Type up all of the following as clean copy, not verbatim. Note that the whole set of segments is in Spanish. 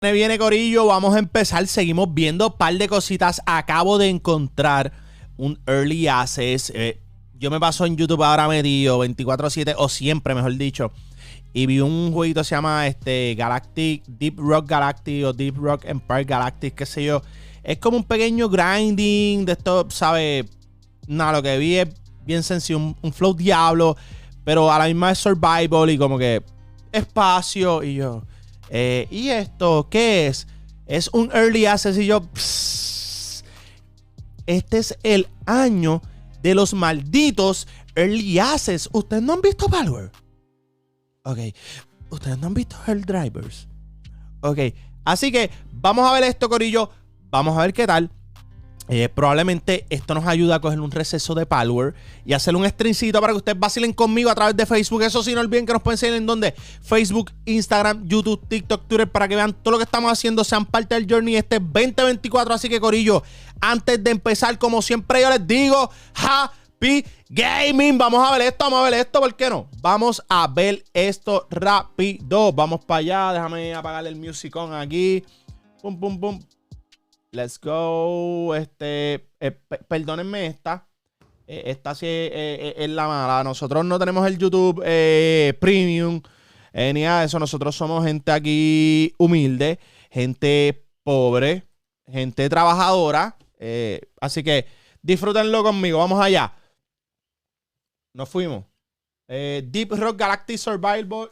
Viene Corillo, vamos a empezar. Seguimos viendo un par de cositas. Acabo de encontrar un Early Access. Yo me paso en YouTube ahora metido 24/7 o siempre, mejor dicho. Y vi un jueguito que se llama Galactic, Deep Rock Galactic o Deep Rock Empire Galactic, qué sé yo. Es como un pequeño grinding de esto, ¿sabes? Nada, lo que vi es bien sencillo, un flow diablo, pero a la misma vez survival y como que espacio. Y yo, ¿y esto qué es? Es un Early Access y yo, este es el año de los malditos Early Access. ¿Ustedes no han visto Power? Ok. ¿Ustedes no han visto Hell Drivers? Ok. Así que vamos a ver esto, Corillo. Vamos a ver qué tal. Probablemente esto nos ayuda a coger un receso de Power y hacer un streamcito para que ustedes vacilen conmigo a través de Facebook. Eso sí, no olviden que nos pueden seguir en donde Facebook, Instagram, YouTube, TikTok, Twitter, para que vean todo lo que estamos haciendo, sean parte del journey este 2024. Así que, Corillo, antes de empezar, como siempre yo les digo, Happy Gaming. Vamos a ver esto, ¿por qué no? Vamos a ver esto rápido. Vamos para allá, déjame apagar el music on aquí. Pum, pum, pum. Let's go. Perdónenme esta. Esta sí es la mala. Nosotros no tenemos el YouTube Premium. Ni nada de eso. Nosotros somos gente aquí humilde. Gente pobre. Gente trabajadora. Así que disfrútenlo conmigo. Vamos allá. Nos fuimos. Deep Rock Galactic Survivor.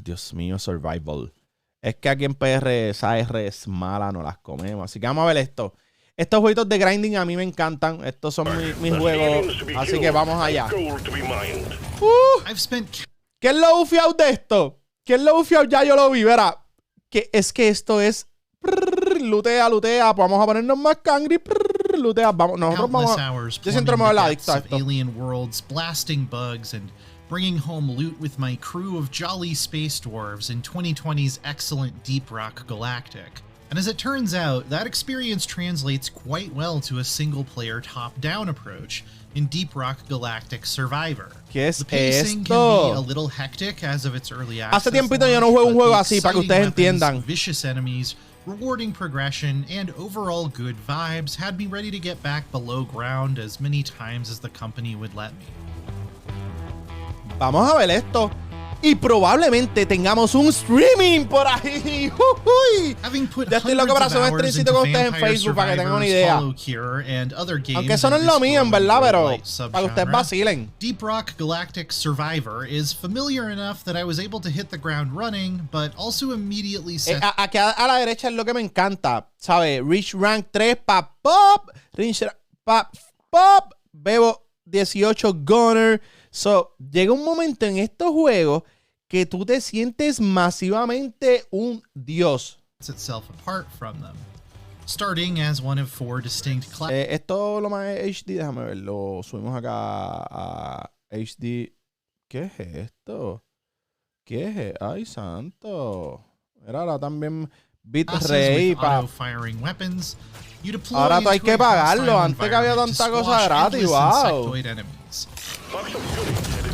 Dios mío, Survival. Es que aquí en PR esa R es mala, no las comemos. Así que vamos a ver esto. Estos jueguitos de grinding a mí me encantan. Estos son mis juegos. Así que vamos allá. ¿Qué es lo ufiado de esto? ¿Qué es lo ufiado? Ya yo lo vi, verá. Que es que esto es... Lutea. Vamos a ponernos más cangri. Lutea. Vamos, nosotros vamos a... Yo siempre me voy a la adicta a esto. Bringing home loot with my crew of jolly space dwarves in 2020's excellent Deep Rock Galactic. And as it turns out, that experience translates quite well to a single-player top-down approach in Deep Rock Galactic Survivor. ¿Qué es the pacing esto? can be a little hectic as of its early access. Hace tiempito yo no juego un juego así, para que ustedes entiendan. Vicious enemies, rewarding progression, and overall good vibes had me ready to get back below ground as many times as the company would let me. Vamos a ver esto. Y probablemente tengamos un streaming por ahí. Ya estoy loco para hacer un streamcito con ustedes en Facebook para que tengan una idea. Aunque eso no es lo mío, en verdad, pero para que ustedes vacilen. Deep Rock Galactic Survivor is familiar enough that I was able to hit the ground running, but also immediately set... Aquí a la derecha es lo que me encanta, ¿sabes? Reach Rank 3 pa' pop. Reach pa' pop. Bebo 18 Gunner. So, llega un momento en estos juegos que tú te sientes masivamente un dios. Itself apart from them. Starting as one of 4 distinct esto lo más es HD, déjame ver, lo subimos acá a HD. ¿Qué es esto? ¿Qué es? Ay, santo. Era ahora también bitrate para... Ahora tú hay que pagarlo. Antes que había tanta cosa gratis. Wow.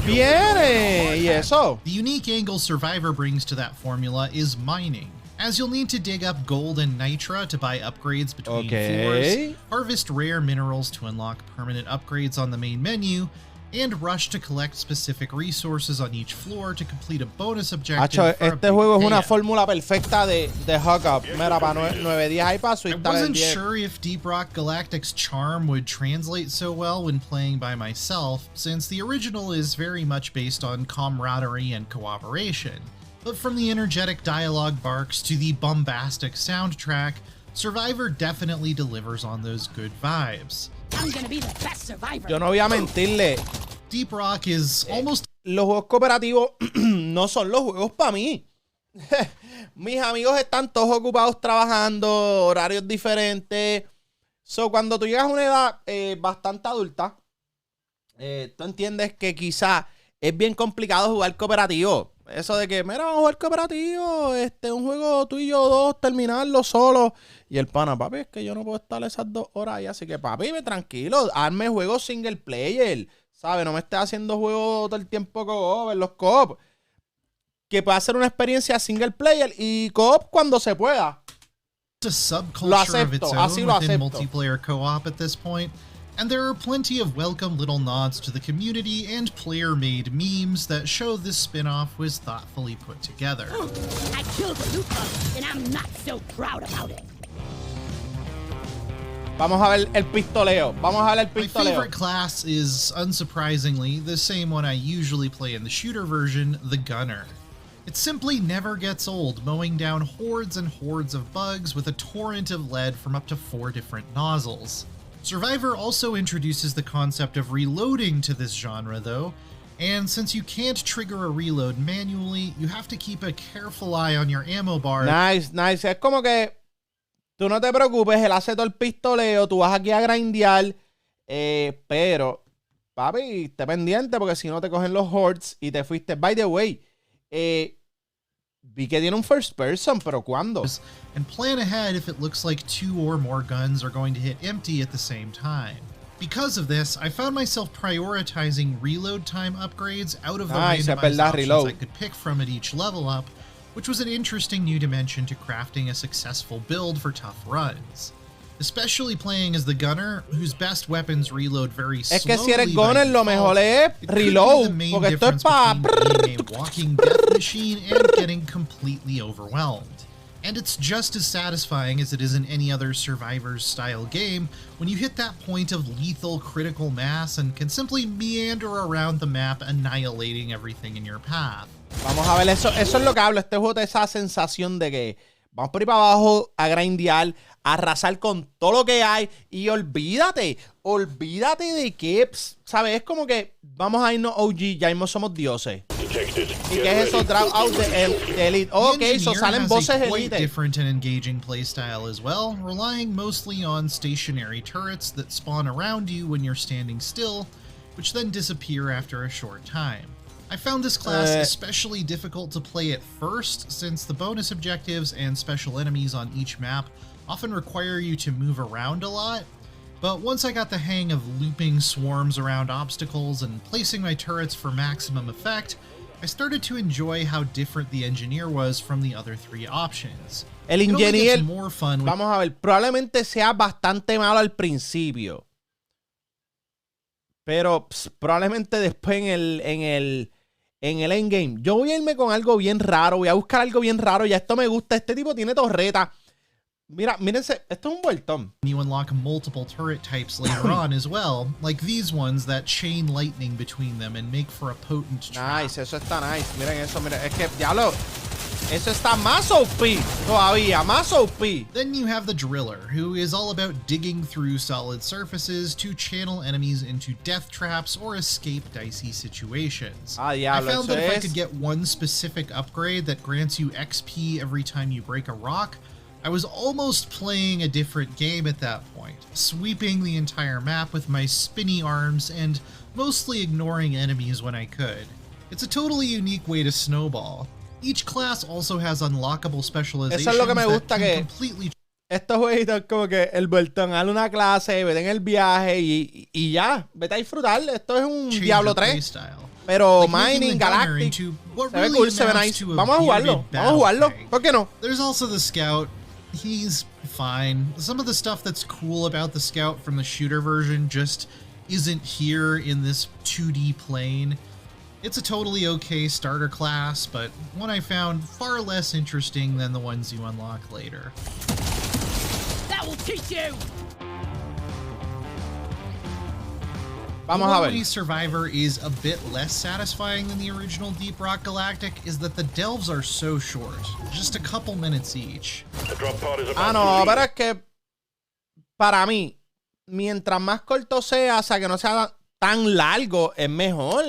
Viene. ¿Y eso? The unique angle Survivor brings to that formula is mining, as you'll need to dig up gold and nitra to buy upgrades between floors, harvest rare minerals to unlock permanent upgrades on the main menu, and rush to collect specific resources on each floor to complete a bonus objective. Este juego es una fórmula perfecta de hookup. Mira, para 9-10 hay paso y I wasn't sure if Deep Rock Galactic's charm would translate so well when playing by myself, since the original is very much based on camaraderie and cooperation. But from the energetic dialogue barks to the bombastic soundtrack, Survivor definitely delivers on those good vibes. I'm gonna be the best survivor. Yo no voy a mentirle. Deep Rock is almost... Los juegos cooperativos no son los juegos para mí. Mis amigos están todos ocupados trabajando, horarios diferentes. So, cuando tú llegas a una edad bastante adulta, tú entiendes que quizá es bien complicado jugar cooperativo. Eso de que, mira, vamos a jugar cooperativo, un juego tú y yo dos, terminarlo solo. Y el pana, papi, es que yo no puedo estar esas 2 horas ahí. Así que, papi, ve tranquilo, hazme juegos single player, ¿sabes? No me estés haciendo juegos todo el tiempo co-op, los co-op. que pueda ser una experiencia single player y co-op cuando se pueda. A subculture of its así own lo within acepto. multiplayer co-op at this point, and there are plenty of welcome little nods to the community and player-made memes that show this spin-off was thoughtfully put together. I killed the loot bug, and I'm not so proud about it. Vamos a ver el pistoleo. Vamos a ver el My pistoleo. favorite class is, unsurprisingly, the same one I usually play in the shooter version, the Gunner. It simply never gets old, mowing down hordes and hordes of bugs with a torrent of lead from up to 4 different nozzles. Survivor also introduces the concept of reloading to this genre though, and since you can't trigger a reload manually, you have to keep a careful eye on your ammo bar. Nice, nice. Es como que tú no te preocupes, él hace todo el pistoleo, tú vas aquí a grindear, pero, papi, esté pendiente porque si no te cogen los hordes y te fuiste. By the way, vi que tiene un first person, pero ¿cuándo? And plan ahead if it looks like 2 or more guns are going to hit empty at the same time. Because of this, I found myself prioritizing reload time upgrades out of the randomized options I could pick from at each level up, which was an interesting new dimension to crafting a successful build for tough runs. Especially playing as the Gunner, whose best weapons reload very slowly. Es que si eres Gunner, lo mejor es reload, porque esto es para being a walking death machine and getting completely overwhelmed. And it's just as satisfying as it is in any other Survivors style game when you hit that point of lethal critical mass and can simply meander around the map, annihilating everything in your path. Vamos a ver, eso es lo que hablo. Este juego te da esa sensación de que vamos por ahí para abajo a grindear, a arrasar con todo lo que hay y olvídate de que, ¿sabes? Es como que vamos a irnos OG, ya mismo somos dioses. ¿Y qué es eso? Drag out de Elite. Ok, so salen voces Elite. Different and engaging playstyle as well, relying mostly on stationary turrets that spawn around you when you're standing still, which then disappear after a short time. I found this class especially difficult to play at first, since the bonus objectives and special enemies on each map often require you to move around a lot. But once I got the hang of looping swarms around obstacles and placing my turrets for maximum effect, I started to enjoy how different the engineer was from the other 3 options. El ingeniero, more fun vamos a ver, probablemente sea bastante malo al principio, pero probablemente después en el endgame. Yo voy a irme con algo bien raro, voy a buscar algo bien raro, ya esto me gusta, este tipo tiene torreta. Mira, mírense, esto es un vueltón. You unlock multiple turret types later on as well, like these ones that chain lightning between them and make for a potent trap. Nice, eso está nice. Miren eso, miren, es que diablo, eso está más OP todavía, más OP. Then you have the Driller, who is all about digging through solid surfaces to channel enemies into death traps or escape dicey situations. Diablo, I found that if I could get one specific upgrade that grants you XP every time you break a rock, I was almost playing a different game at that point, sweeping the entire map with my spinny arms and mostly ignoring enemies when I could. It's a totally unique way to snowball. Each class also has unlockable specializations. Eso es lo que me gusta, que completely estos jueguitos como que el vueltón, haz una clase, vete en el viaje y ya, vete a disfrutar. Esto es un Diablo 3. Pero mining, Galactic, se ve cool, se ve nice. Vamos a jugarlo, ¿por qué no? There's also the Scout. He's fine. Some of the stuff that's cool about the Scout from the shooter version just isn't here in this 2D plane. It's a totally okay starter class, but one I found far less interesting than the ones you unlock later. That will teach you! Vamos a ver. Survivor is a bit less satisfying than the original Deep Rock Galactic is that the delves are so short, just a couple minutes each. No, pero es que para mí, mientras más corto sea, o sea, que no sea tan largo, es mejor.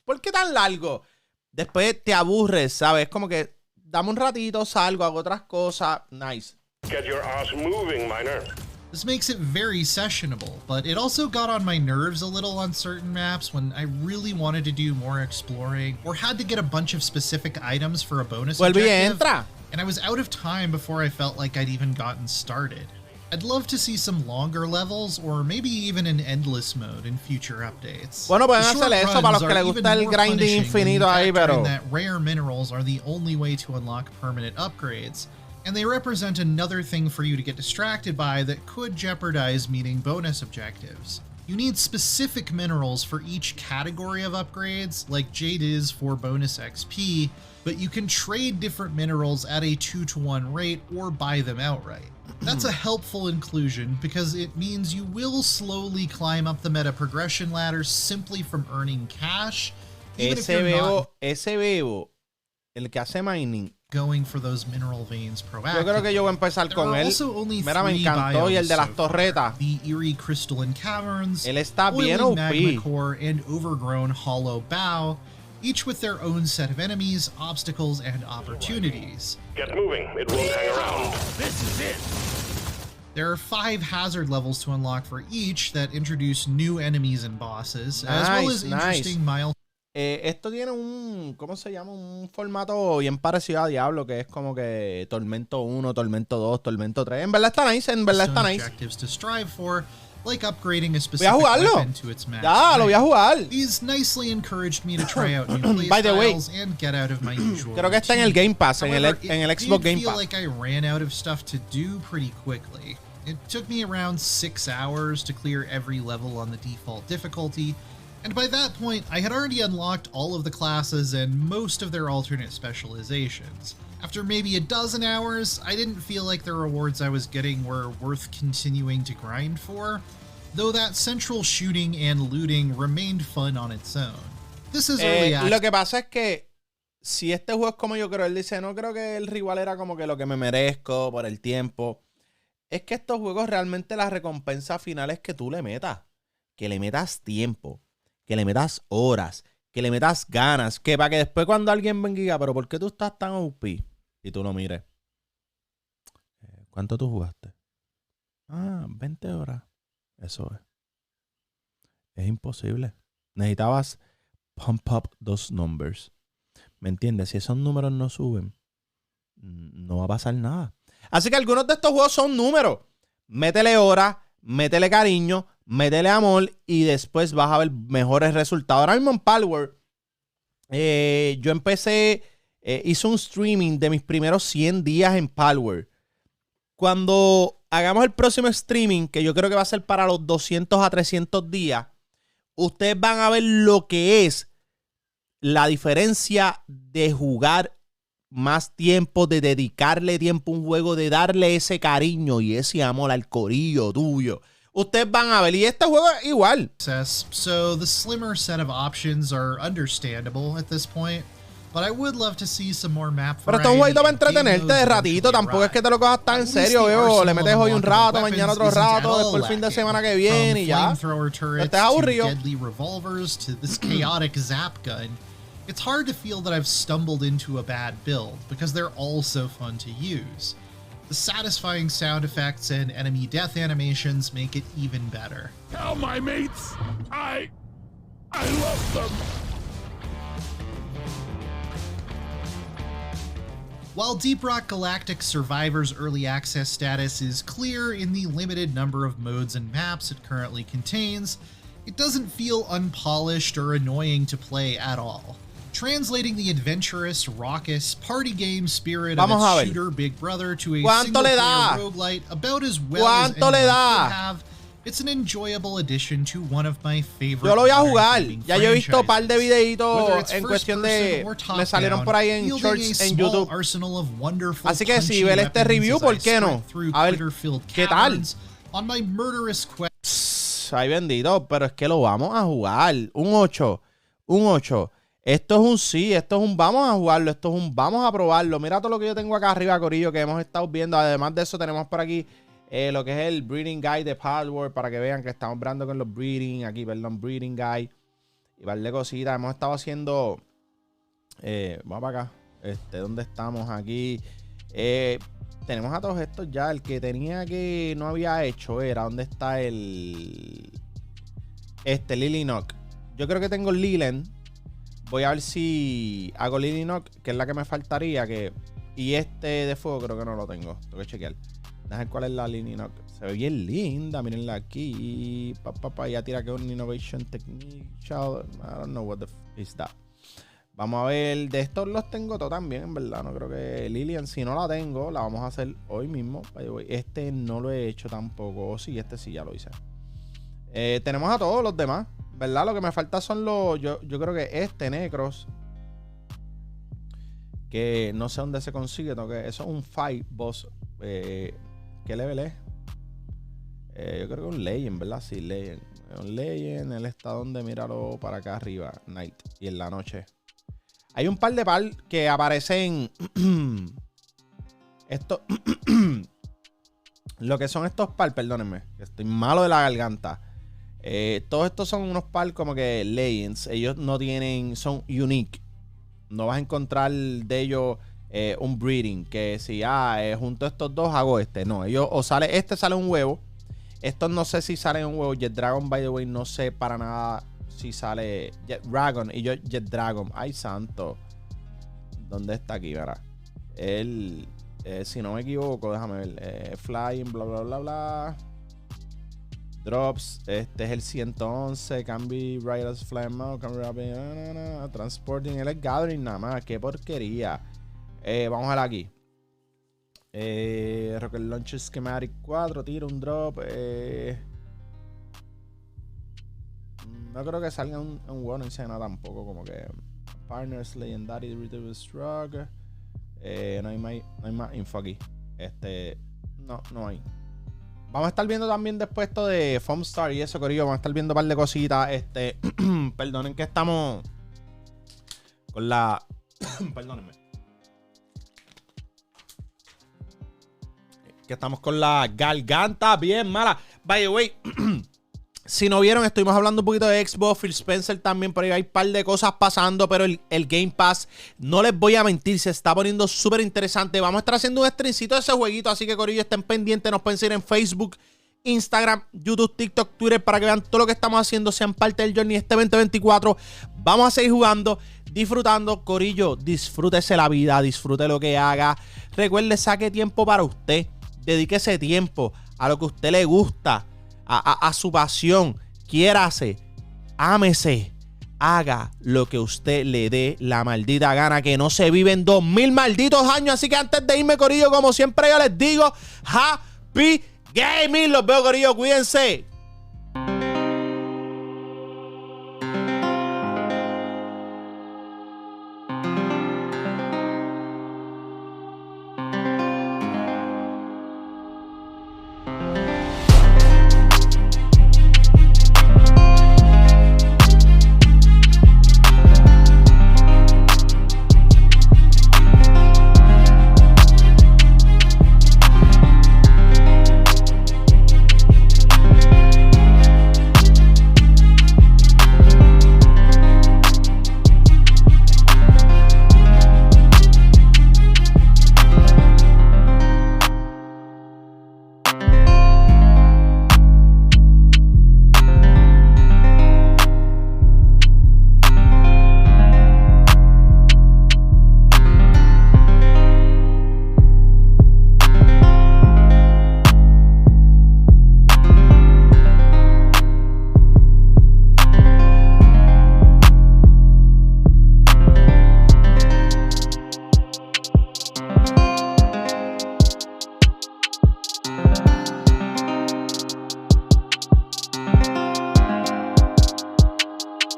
¿Por qué tan largo? Después te aburres, ¿sabes? Como que dame un ratito, salgo, hago otras cosas. Nice. Get your ass moving, miner. This makes it very sessionable, but it also got on my nerves a little on certain maps when I really wanted to do more exploring or had to get a bunch of specific items for a bonus objective, and I was out of time before I felt like I'd even gotten started. I'd love to see some longer levels or maybe even an endless mode in future updates. Bueno, pueden The short hacer eso para los runs que les are gusta even el more grinding punishing when infinito you ahí, factor in pero that rare minerals are the only way to unlock permanent upgrades, and they represent another thing for you to get distracted by that could jeopardize meeting bonus objectives. You need specific minerals for each category of upgrades, like Jade is for bonus XP, but you can trade different minerals at a 2-to-1 rate or buy them outright. That's a helpful inclusion because it means you will slowly climb up the meta progression ladder simply from earning cash, even if you're not ese bebo, el que hace mining, going for those mineral veins proactively. yo creo que yo voy a empezar There con are él. also only Mira, me 3 encantó. Y el de biomes las so far: torretas. the eerie crystalline caverns, Él está bien boiling OP. magma core, and overgrown hollow bow, each with their own set of enemies, obstacles, and opportunities. Get moving. It won't hang around. This is it. There are 5 hazard levels to unlock for each that introduce new enemies and bosses, as well as interesting milestones. Esto tiene un, ¿cómo se llama? Un formato bien parecido a Diablo, que es como que Tormento 1, Tormento 2, Tormento 3. En verdad está nice, en verdad está nice. Objectives to strive for, like upgrading a Voy a specific jugarlo. weapon to its max Ya, lo voy a rank. jugar. These nicely encouraged me to try out new By the way, playstyles and get out of my usual creo que está en el routine. Game Pass, en el However, Xbox it Game did feel Pass. like I ran out of stuff to do pretty quickly. It took me around 6 hours to clear every level on the default difficulty, and by that point, I had already unlocked all of the classes and most of their alternate specializations. After maybe a dozen hours, I didn't feel like the rewards I was getting were worth continuing to grind for, though that central shooting and looting remained fun on its own. This is early access. Lo que pasa es que si este juego es como yo creo, él dice, no creo que el rival era como que lo que me merezco por el tiempo. Es que estos juegos realmente la recompensa final es que tú le metas. Que le metas tiempo. Que le metas horas. Que le metas ganas. Que para que después cuando alguien venga y diga, pero ¿por qué tú estás tan OP? Y tú lo mires. ¿Cuánto tú jugaste? 20 horas. Eso es. Es imposible. Necesitabas pump up those numbers. ¿Me entiendes? Si esos números no suben, no va a pasar nada. Así que algunos de estos juegos son números. Métele horas, métele cariño, métele amor y después vas a ver mejores resultados. Ahora mismo en Palworld, yo empecé, hice un streaming de mis primeros 100 días en Palworld. Cuando hagamos el próximo streaming, que yo creo que va a ser para los 200 a 300 días, ustedes van a ver lo que es la diferencia de jugar más tiempo, de dedicarle tiempo a un juego, de darle ese cariño y ese amor al corillo tuyo. Ustedes van a ver, y este juego es igual. So the slimmer set of options are understandable at this point, but I would love to see some more map variety. Pero esto es un jueguito para and game entretenerte modes de eventually ratito, tampoco es que te lo cojas tan en At least serio, the veo. Le arsenal metes of hoy un unlockable rato, weapons mañana otro isn't at rato, all después el fin de lacking. semana que viene y ya. From flamethrower turrets Estás to aburrido. deadly revolvers to this chaotic zap gun. It's hard to feel that I've stumbled into a bad build, because they're all so fun to use. The satisfying sound effects and enemy death animations make it even better. Tell my mates I love them. While Deep Rock Galactic Survivor's early access status is clear in the limited number of modes and maps it currently contains, it doesn't feel unpolished or annoying to play at all. Translating the adventurous, raucous, party game spirit of Vamos a ver. its shooter Big Brother to a ¿Cuánto single le player da? roguelite about as well as ¿Cuánto le anyone da? could have, it's an enjoyable addition to one of my favorite Yo lo voy a modern jugar. gaming Ya yo he visto un par de franchises. videitos Whether it's en first cuestión de... person or top Me salieron down, por ahí en fielding shorts a en small YouTube. arsenal of wonderful Así que si punchy ven este weapons review, as ¿por I qué no? sprint through A ver, glitter-filled ¿qué tal? caverns on my murderous quest. Ay, bendito, pero es que lo vamos a jugar. Un 8. Un 8. Esto es un sí, esto es un vamos a jugarlo, esto es un vamos a probarlo. Mira todo lo que yo tengo acá arriba, corillo, que hemos estado viendo. Además de eso, tenemos por aquí lo que es el Breeding Guide de Palworld, para que vean que estamos brando con los Breeding. Aquí, perdón, Breeding Guide. Y darle cositas. Hemos estado haciendo... vamos para acá. ¿Dónde estamos? Aquí. Tenemos a todos estos ya. El que tenía que no había hecho era... ¿Dónde está el... Lily Knock? Yo creo que tengo Leland. Voy a ver si hago Lily Knock, que es la que me faltaría. Y de fuego creo que no lo tengo. Tengo que chequear. Déjame ver cuál es la línea. No, se ve bien linda. Mírenla aquí. Ya tira que es un Innovation Technique. I don't know what the is that. Vamos a ver. De estos los tengo todos también, en verdad. No creo que Lilian, si no la tengo, la vamos a hacer hoy mismo. Este no lo he hecho tampoco. O sí, este sí ya lo hice. Tenemos a todos los demás, ¿verdad? Lo que me falta son los... Yo creo que este Necros, que no sé dónde se consigue. Eso es un fight boss. ¿Qué level es? Yo creo que es un Legend, ¿verdad? Sí, Legend. Un Legend. Él está donde, míralo para acá arriba. Night. Y en la noche. Hay un par de que aparecen. Esto. Lo que son estos perdónenme. Estoy malo de la garganta. Todos estos son unos como que Legends. Ellos no tienen. Son unique. No vas a encontrar de ellos un breeding. Que si junto a estos dos hago este. No, ellos o sale. Este sale un huevo. Estos no sé si salen un huevo. Jet Dragon, by the way, no sé para nada si sale Jet Dragon. Y yo Jet Dragon. Ay, santo. ¿Dónde está aquí? Verá. Él, si no me equivoco, déjame ver. Flying, bla, bla, bla, bla. Drops. Este es el 111. Can be right as flame mode. Can be transporting. Él es gathering nada más. Qué porquería. Vamos a ver aquí. Rocket Launcher Schematic 4. Tira un drop. No creo que salga un huevo. No dice nada tampoco. Como que Partners Legendary Retrieve Struck. No hay más info aquí. No hay. Vamos a estar viendo también después esto de Foam Star y eso, corillo. Vamos a estar viendo un par de cositas. Perdonen que estamos con la... Perdónenme. Que estamos con la garganta bien mala. By the way, si no vieron, estuvimos hablando un poquito de Xbox, Phil Spencer también, por ahí hay un par de cosas pasando, pero el Game Pass, no les voy a mentir, se está poniendo súper interesante. Vamos a estar haciendo un streamcito de ese jueguito, así que corillo, estén pendientes, nos pueden seguir en Facebook, Instagram, YouTube, TikTok, Twitter, para que vean todo lo que estamos haciendo, sean parte del journey este 2024. Vamos a seguir jugando, disfrutando, corillo, disfrútese la vida, disfrute lo que haga. Recuerde, saque tiempo para usted. Dedique ese tiempo a lo que a usted le gusta, a su pasión. Quiérase, ámese, haga lo que usted le dé la maldita gana, que no se vive en 2000 malditos años. Así que antes de irme, corillo, como siempre yo les digo, Happy Gaming. Los veo, corillo, cuídense.